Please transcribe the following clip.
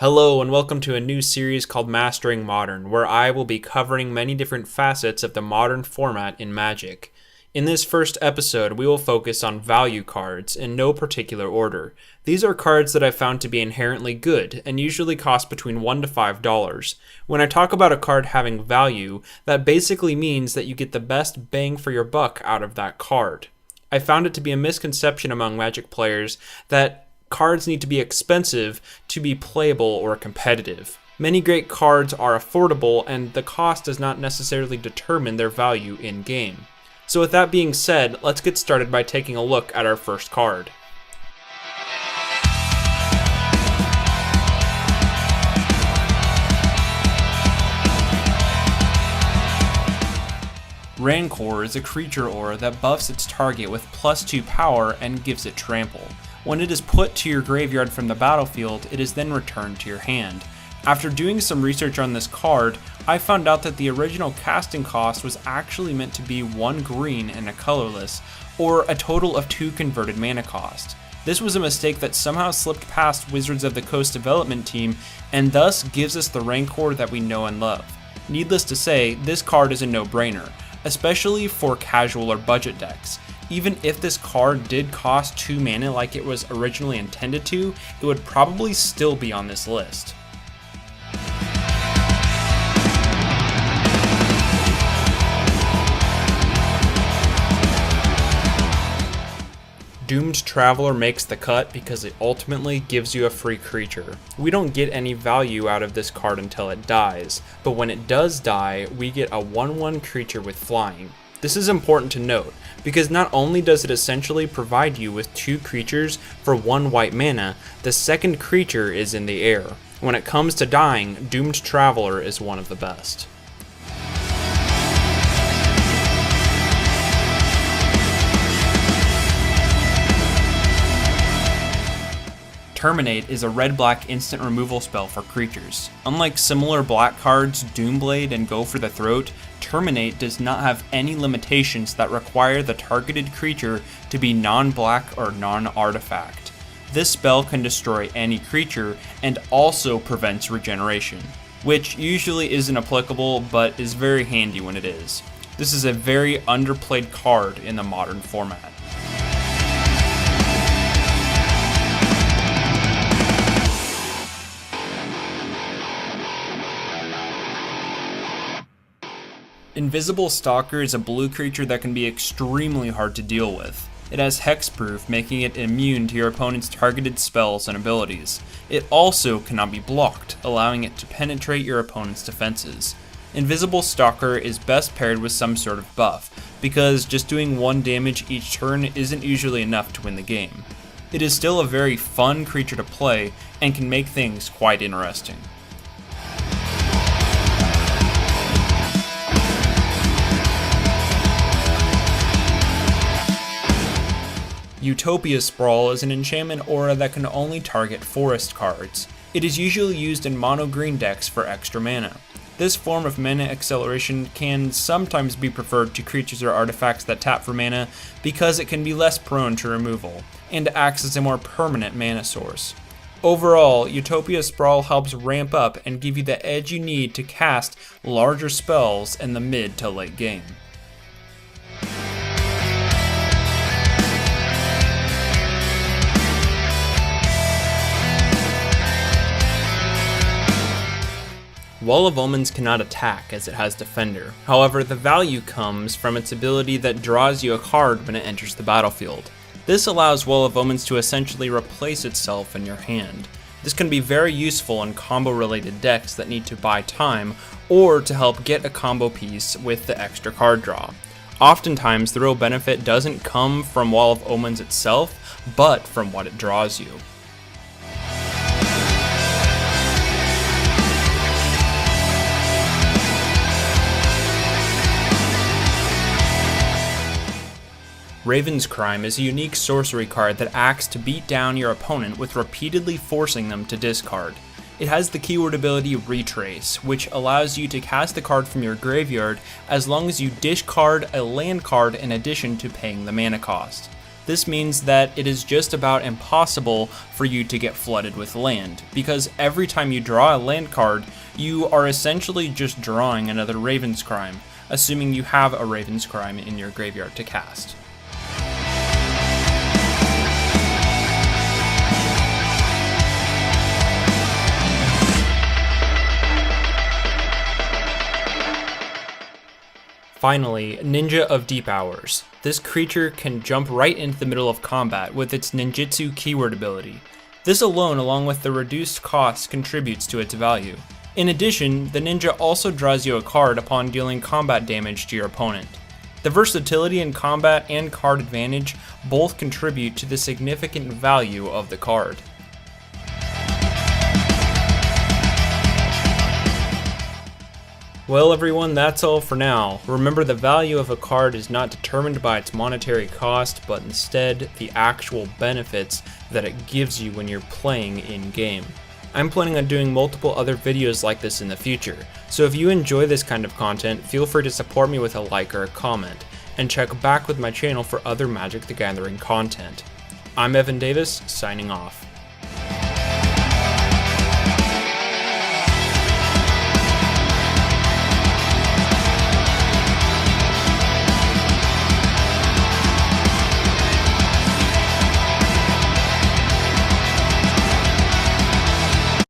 Hello and welcome to a new series called Mastering Modern, where I will be covering many different facets of the modern format in Magic. In this first episode, we will focus on value cards in no particular order. These are cards that I found to be inherently good and usually cost between $1 to $5. When I talk about a card having value, that basically means that you get the best bang for your buck out of that card. I found it to be a misconception among Magic players that cards need to be expensive to be playable or competitive. Many great cards are affordable, and the cost does not necessarily determine their value in-game. So with that being said, let's get started by taking a look at our first card. Rancor is a creature aura that buffs its target with +2 power and gives it trample. When it is put to your graveyard from the battlefield, it is then returned to your hand. After doing some research on this card, I found out that the original casting cost was actually meant to be 1 green and a colorless, or a total of 2 converted mana cost. This was a mistake that somehow slipped past Wizards of the Coast development team, and thus gives us the Rancor that we know and love. Needless to say, this card is a no-brainer, especially for casual or budget decks. Even if this card did cost 2 mana like it was originally intended to, it would probably still be on this list. Doomed Traveler makes the cut because it ultimately gives you a free creature. We don't get any value out of this card until it dies, but when it does die, we get a 1/1 creature with flying. This is important to note, because not only does it essentially provide you with 2 creatures for 1 white mana, the second creature is in the air. When it comes to dying, Doomed Traveler is one of the best. Terminate is a red-black instant removal spell for creatures. Unlike similar black cards Doomblade and Go for the Throat, Terminate does not have any limitations that require the targeted creature to be non-black or non-artifact. This spell can destroy any creature and also prevents regeneration, which usually isn't applicable but is very handy when it is. This is a very underplayed card in the modern format. Invisible Stalker is a blue creature that can be extremely hard to deal with. It has hexproof, making it immune to your opponent's targeted spells and abilities. It also cannot be blocked, allowing it to penetrate your opponent's defenses. Invisible Stalker is best paired with some sort of buff, because just doing 1 damage each turn isn't usually enough to win the game. It is still a very fun creature to play, and can make things quite interesting. Utopia Sprawl is an enchantment aura that can only target forest cards. It is usually used in mono-green decks for extra mana. This form of mana acceleration can sometimes be preferred to creatures or artifacts that tap for mana because it can be less prone to removal, and acts as a more permanent mana source. Overall, Utopia Sprawl helps ramp up and give you the edge you need to cast larger spells in the mid to late game. Wall of Omens cannot attack as it has Defender. However, the value comes from its ability that draws you a card when it enters the battlefield. This allows Wall of Omens to essentially replace itself in your hand. This can be very useful in combo-related decks that need to buy time, or to help get a combo piece with the extra card draw. Oftentimes, the real benefit doesn't come from Wall of Omens itself, but from what it draws you. Raven's Crime is a unique sorcery card that acts to beat down your opponent with repeatedly forcing them to discard. It has the keyword ability Retrace, which allows you to cast the card from your graveyard as long as you discard a land card in addition to paying the mana cost. This means that it is just about impossible for you to get flooded with land, because every time you draw a land card, you are essentially just drawing another Raven's Crime, assuming you have a Raven's Crime in your graveyard to cast. Finally, Ninja of Deep Hours. This creature can jump right into the middle of combat with its ninjutsu keyword ability. This alone, along with the reduced cost, contributes to its value. In addition, the ninja also draws you a card upon dealing combat damage to your opponent. The versatility in combat and card advantage both contribute to the significant value of the card. Well everyone, that's all for now. Remember, the value of a card is not determined by its monetary cost, but instead the actual benefits that it gives you when you're playing in-game. I'm planning on doing multiple other videos like this in the future, so if you enjoy this kind of content, feel free to support me with a like or a comment, and check back with my channel for other Magic the Gathering content. I'm Evan Davis, signing off.